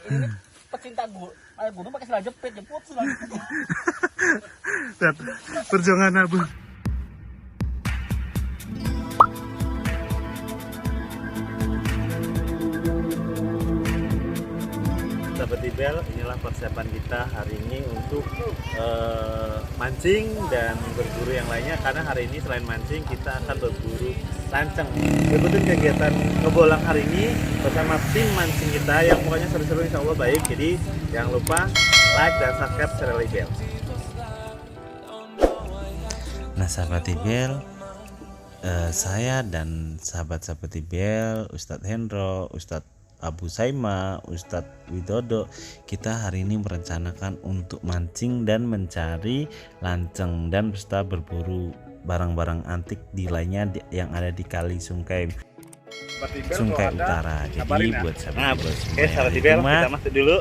Ini pecinta gunung pakai sandal jepit, jemput sandal jepit. Lihat, perjuangan Abu. Sahabat Ibel, inilah persiapan kita hari ini untuk mancing dan berburu yang lainnya. Karena hari ini selain mancing, kita akan berburu lanceng. Ikutin kegiatan ngebolang hari ini bersama tim mancing kita yang pokoknya seru-seru, insya Allah baik. Jadi jangan lupa like dan subscribe channel Ibel. Nah sahabat Ibel, saya dan sahabat-sahabat Ibel, Ustadz Hendro, Ustadz Abu Saima, Ustadz Widodo, kita hari ini merencanakan untuk mancing dan mencari lanceng dan serta berburu barang-barang antik di lainnya yang ada di Kali Sungkai Utara. Jadi buat sahabat Ibel, kita masuk dulu.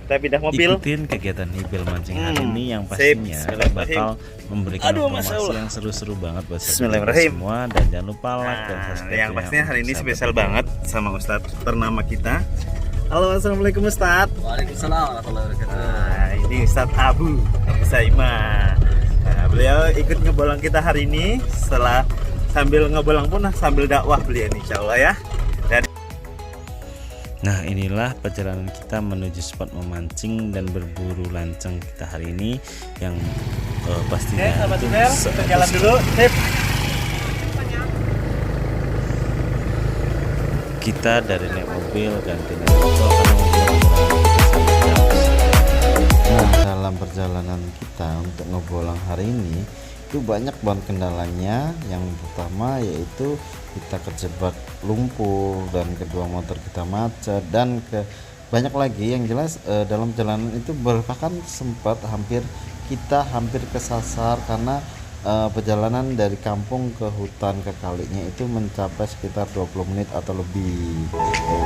Kita pindah mobil. Ikutin kegiatan Ibel mancing hari ini yang pastinya bakal memberikan informasi yang seru-seru banget buat sahabat semua. Dan jangan lupa like dan subscribe. Yang pastinya hari ini spesial banget sama Ustadz ternama kita. Halo, assalamualaikum Ustadz. Waalaikumsalam warahmatullahi wabarakatuh. Nah, ini Ustadz Abu Saima. Nah, beliau ikut ngebolang kita hari ini. Setelah sambil ngebolang pun sambil dakwah beliau ini, insya Allah ya. Nah inilah perjalanan kita menuju spot memancing dan berburu lanceng kita hari ini yang pastinya kita jalan dulu. Kita dari naik mobil ganti naik motor karena dalam perjalanan kita untuk ngebolang hari ini itu banyak banget kendalanya. Yang pertama yaitu kita kejebak lumpur, dan kedua motor kita macet, dan banyak lagi yang jelas dalam perjalanan itu bahkan sempat kita hampir kesasar karena perjalanan dari kampung ke hutan ke kalinya itu mencapai sekitar 20 menit atau lebih gitu.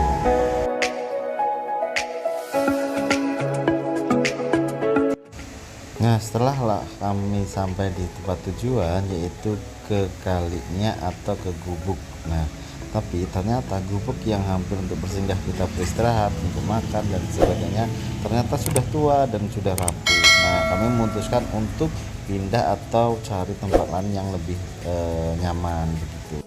Nah setelah kami sampai di tempat tujuan yaitu ke kalinya atau ke gubuk. Nah tapi ternyata gubuk yang hampir untuk bersinggah kita beristirahat untuk makan dan sebagainya ternyata sudah tua dan sudah rapuh. Nah kami memutuskan untuk pindah atau cari tempat lain yang lebih nyaman begitu.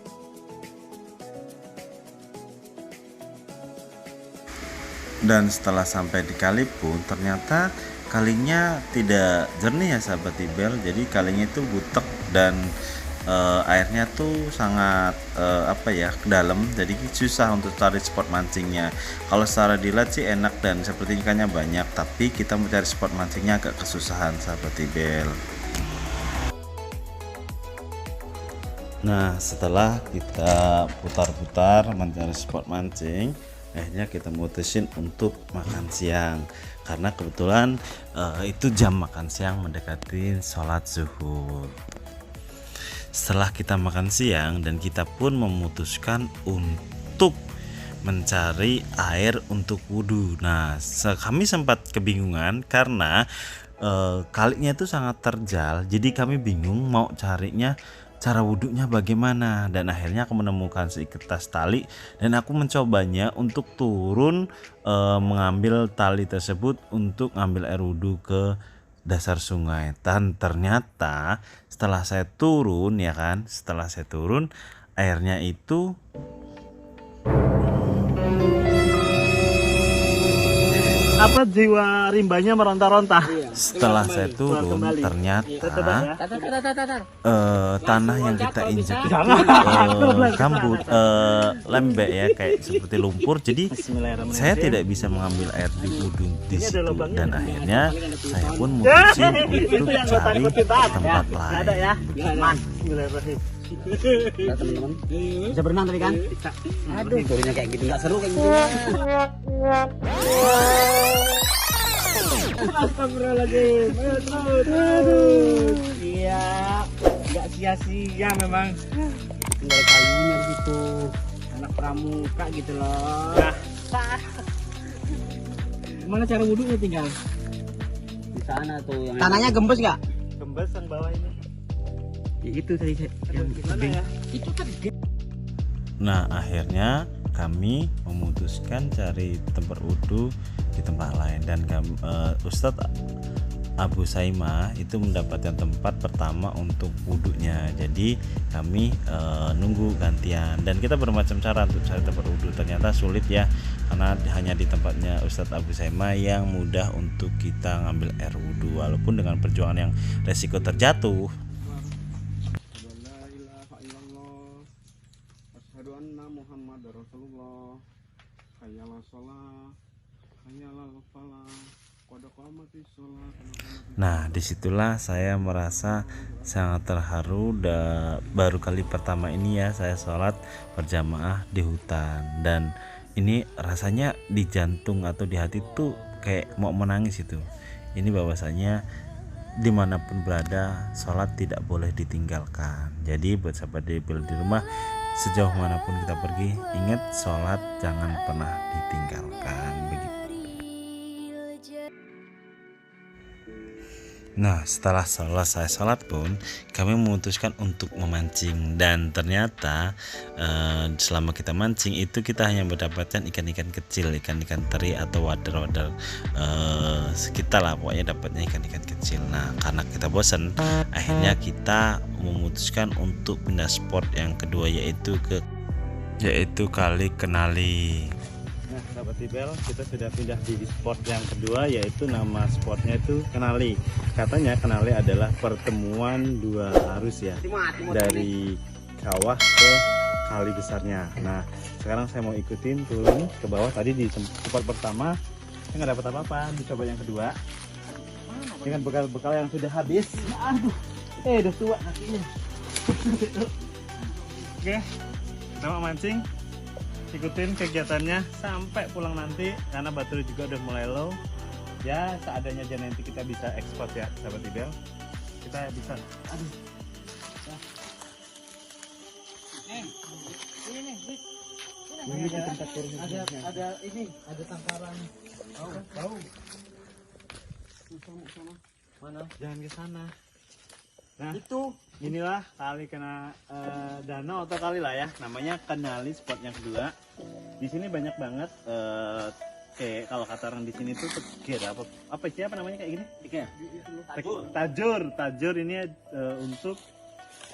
Dan setelah sampai di kali pun ternyata kalinya tidak jernih ya sahabat Ibel. Jadi kalinya itu butek dan airnya tuh sangat dalam, jadi susah untuk cari spot mancingnya. Kalau secara dilihat sih enak dan seperti ikannya banyak, tapi kita mencari spot mancingnya agak kesusahan sahabat Ibel. Nah setelah kita putar-putar mencari spot mancing, akhirnya kita mutusin untuk makan siang karena kebetulan itu jam makan siang mendekati sholat zuhur. Setelah kita makan siang dan kita pun memutuskan untuk mencari air untuk wudhu. Nah kami sempat kebingungan karena kalinya itu sangat terjal, jadi kami bingung mau carinya cara wudhunya bagaimana. Dan akhirnya aku menemukan seikat tas tali dan aku mencobanya untuk turun mengambil tali tersebut untuk ngambil air wudhu ke dasar sungai. Dan ternyata setelah saya turun airnya itu jiwa rimbanya meronta-ronta. Setelah saya turun ternyata tanah yang kita injak itu gambut, lembek ya, kayak seperti lumpur. Jadi saya tidak bisa mengambil air di wudhu di situ, dan akhirnya saya pun mutusin untuk cari tempat lain. Nah, teman-teman bisa berenang tadi kan? Bisa. Aduh, turunnya kayak gitu nggak seru kayak gitu. Astagfirullahaladzim. Aduh. Iya, nggak sia-sia memang. Tinggal kayunya gitu, anak pramuka gitu loh. Gimana cara wudhunya tinggal? Di sana tuh yang tanahnya gembes nggak? Gembes yang bawah ini. Ya itu tadi yang gede. Ya? Itu kan gede. Nah akhirnya kami memutuskan cari tempat wudhu di tempat lain. Dan Ustadz Abu Saima itu mendapatkan tempat pertama untuk wudhunya. Jadi kami nunggu gantian dan kita bermacam cara untuk cari tempat wudhu. Ternyata sulit ya, karena hanya di tempatnya Ustadz Abu Saima yang mudah untuk kita ngambil air wudhu, walaupun dengan perjuangan yang resiko terjatuh. Nah, disitulah saya merasa sangat terharu. Baru kali pertama ini ya saya sholat berjamaah di hutan, dan ini rasanya di jantung atau di hati tuh kayak mau menangis itu. Ini bahwasanya dimanapun berada, sholat tidak boleh ditinggalkan. Jadi buat sahabat Debel di rumah, sejauh manapun kita pergi, ingat sholat jangan pernah ditinggalkan. Begitu. Nah, setelah selesai sholat pun kami memutuskan untuk memancing, dan ternyata selama kita mancing itu kita hanya mendapatkan ikan-ikan kecil, ikan-ikan teri atau wader-wader sekitar lah, pokoknya dapatnya ikan-ikan kecil. Nah, karena kita bosan, akhirnya kita memutuskan untuk pindah spot yang kedua, yaitu kali Kenali. Nah, sahabat Debel, kita sudah pindah di spot yang kedua, yaitu nama spotnya itu Kenali. Katanya Kenali adalah pertemuan dua arus ya, dari kawah ke kali besarnya. Nah, sekarang saya mau ikutin turun ke bawah. Tadi di spot pertama saya nggak dapat apa-apa, dicoba yang kedua dengan bekal-bekal yang sudah habis. Aduh, udah tua kakinya. Oke, kita mau mancing. Ikutin kegiatannya sampai pulang nanti, karena baterai juga udah mulai low ya. Seadanya aja nanti kita bisa ekspor ya sahabat Debel, kita bisa. Aduh ini tempat turun, ada tangkaran. Tahu mana, jangan ke sana. Nah, itu inilah kali kena danau atau kali lah ya, namanya Kenali spot yang kedua. Di sini banyak banget kayak kalau kata orang di sini tuh tegir apa siapa namanya kayak gini? Tajur ini untuk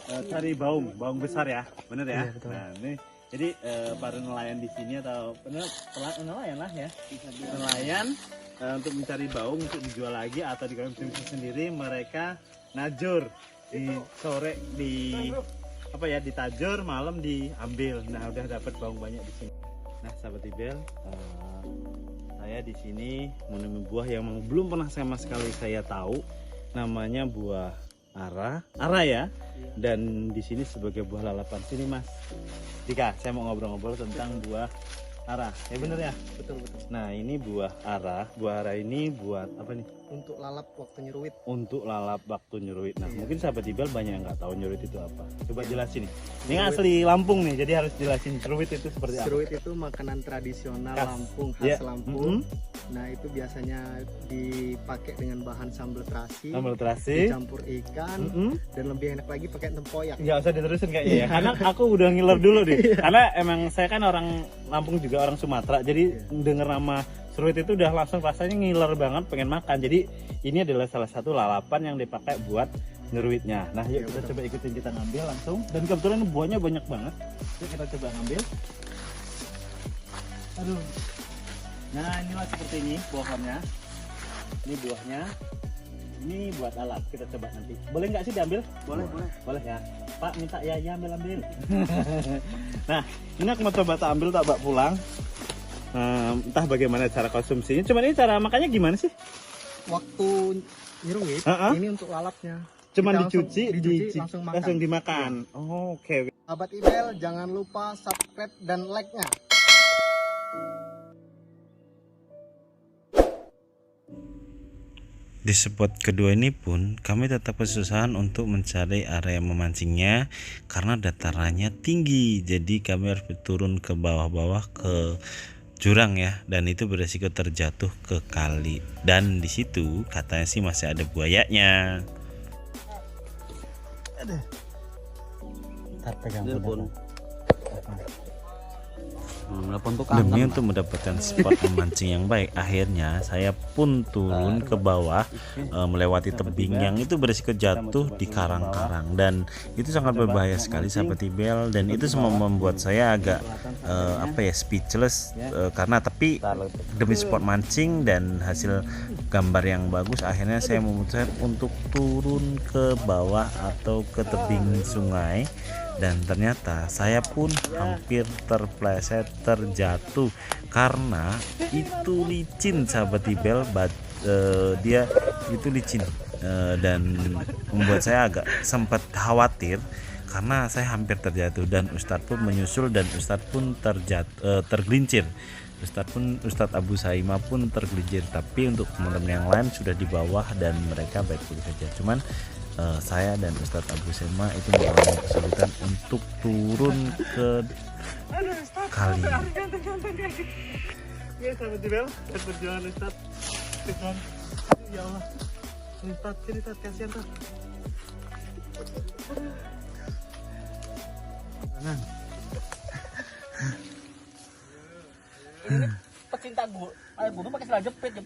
cari baung besar ya, bener ya? Iya, nah ini jadi para nelayan di sini atau nelayan lah ya, nelayan untuk mencari baung untuk dijual lagi atau dikonsumsi sendiri, mereka najur di sore ditajur, malam diambil. Nah, udah dapat baung banyak di sini. Nah, sahabat Debel, saya di sini menemui buah yang belum pernah sama sekali saya tahu, namanya buah ara ya. Dan di sini sebagai buah lalapan. Sini Mas Dika, saya mau ngobrol-ngobrol tentang buah ara. Ya bener ya? Betul. Nah, ini buah ara. Buah ara ini buat apa nih? Untuk lalap waktu nyeruit. Untuk lalap waktu nyeruit. Nah, mungkin sahabat Debel banyak yang nggak tahu nyeruit itu apa. Coba jelasin nih. Ini asli Lampung nih, jadi harus jelasin nyeruit itu seperti apa. Nyeruit itu makanan tradisional Lampung, khas Lampung. Nah, itu biasanya dipakai dengan bahan sambal terasi. Dicampur ikan, dan lebih enak lagi pakai tempoyak. Nggak usah diterusin kayaknya ya. Karena aku udah ngiler dulu deh. Karena emang saya kan orang Lampung juga orang Sumatera, jadi denger nama seruit itu udah langsung rasanya ngiler banget, pengen makan. Jadi ini adalah salah satu lalapan yang dipakai buat nyeruitnya. Nah, yuk kita coba ikutin, kita ngambil langsung. Dan kebetulan buahnya banyak banget. Yuk kita coba ngambil. Aduh. Nah, inilah seperti ini buahnya. Ini buahnya. Ini buat alat, kita coba nanti. Boleh nggak sih diambil? Boleh ya. Pak minta ya ambil. Nah, ini aku mau coba tak ambil, tak bawa pulang. Entah bagaimana cara konsumsinya. Cuman ini cara makannya gimana sih? Waktu nyeruit, ini untuk lalapnya. Cuman dicuci langsung dimakan. Oh, oke. Sahabat Debel, jangan lupa subscribe dan like-nya. Di spot kedua ini pun kami tetap kesusahan untuk mencari area memancingnya karena datarannya tinggi. Jadi kami harus turun ke bawah-bawah ke jurang ya, dan itu beresiko terjatuh ke kali. Dan di situ katanya sih masih ada buayanya. Ntar pegang. Demi untuk mendapatkan spot memancing yang baik, akhirnya saya pun turun ke bawah melewati tebing yang itu berisiko jatuh di karang-karang, dan itu sangat berbahaya sekali sahabat Ibel, dan itu semua membuat saya agak speechless karena tapi demi spot mancing dan hasil gambar yang bagus, akhirnya saya memutuskan untuk turun ke bawah atau ke tebing sungai. Dan ternyata saya pun hampir terpleset, terjatuh karena itu licin sahabat Ibel, dia itu licin dan membuat saya agak sempat khawatir karena saya hampir terjatuh, dan Ustadz pun menyusul dan Ustadz pun tergelincir. Ustadz Abu Saima pun tergelincir, tapi untuk teman-teman yang lain sudah di bawah dan mereka baik-baik saja. Cuman saya dan Ustadz Abu Saima itu mengalami kesulitan untuk turun ke kali. Ya sahabat Ibel, perjuangan Ustadz. Ya Allah, Ustadz, sini Ustadz, kasihan Ustadz. Pecinta air gunung pakai sandal jepit,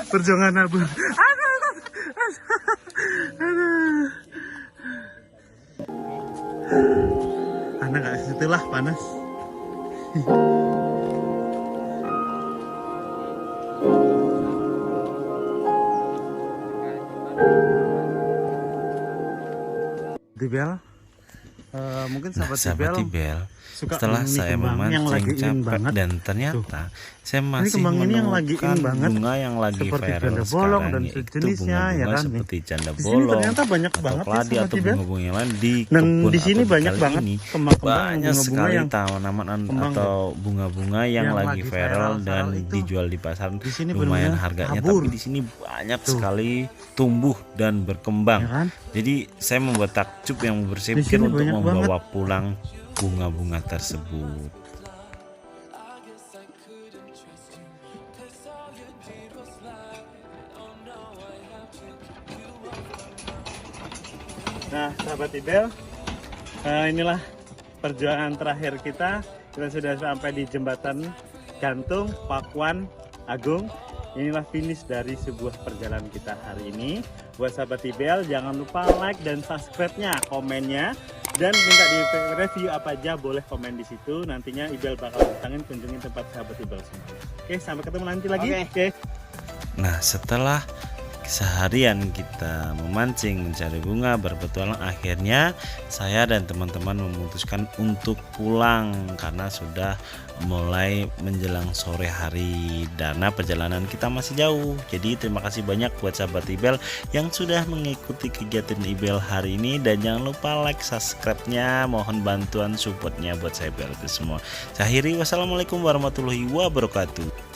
Perjuangan Abu. Anak gak situlah panas. Ibel, mungkin sahabat Ibel setelah saya memancing capek dan ternyata saya masih menemukan bunga yang lagi viral sekarang, yaitu bunga-bunga seperti canda bolong atau keladi atau bunga-bunga yang lain di kebun. Di sini banyak banget banyak sekali tanaman atau bunga-bunga yang lagi viral dan dijual di pasar, lumayan harganya, tapi di sini banyak sekali tumbuh dan berkembang. Jadi saya membuat takjub yang berpikir untuk membawa pulang bunga-bunga tersebut. Nah, sahabat Ibel, inilah perjuangan terakhir kita. Kita sudah sampai di jembatan gantung Pakuan Agung. Inilah finish dari sebuah perjalanan kita hari ini. Buat sahabat Ibel, jangan lupa like dan subscribe-nya, komennya, dan minta di review apa aja boleh komen di situ. Nantinya Ibel bakal datangin, kunjungin tempat sahabat Ibel semua. Oke, sampai ketemu nanti lagi. Oke. Nah, setelah seharian kita memancing mencari bunga berpetualang, akhirnya saya dan teman-teman memutuskan untuk pulang karena sudah mulai menjelang sore hari dan perjalanan kita masih jauh. Jadi terima kasih banyak buat sahabat Ibel yang sudah mengikuti kegiatan Ibel hari ini, dan jangan lupa like, subscribe-nya, mohon bantuan supportnya buat saya Ibel itu semua. Saya akhiri, wassalamualaikum warahmatullahi wabarakatuh.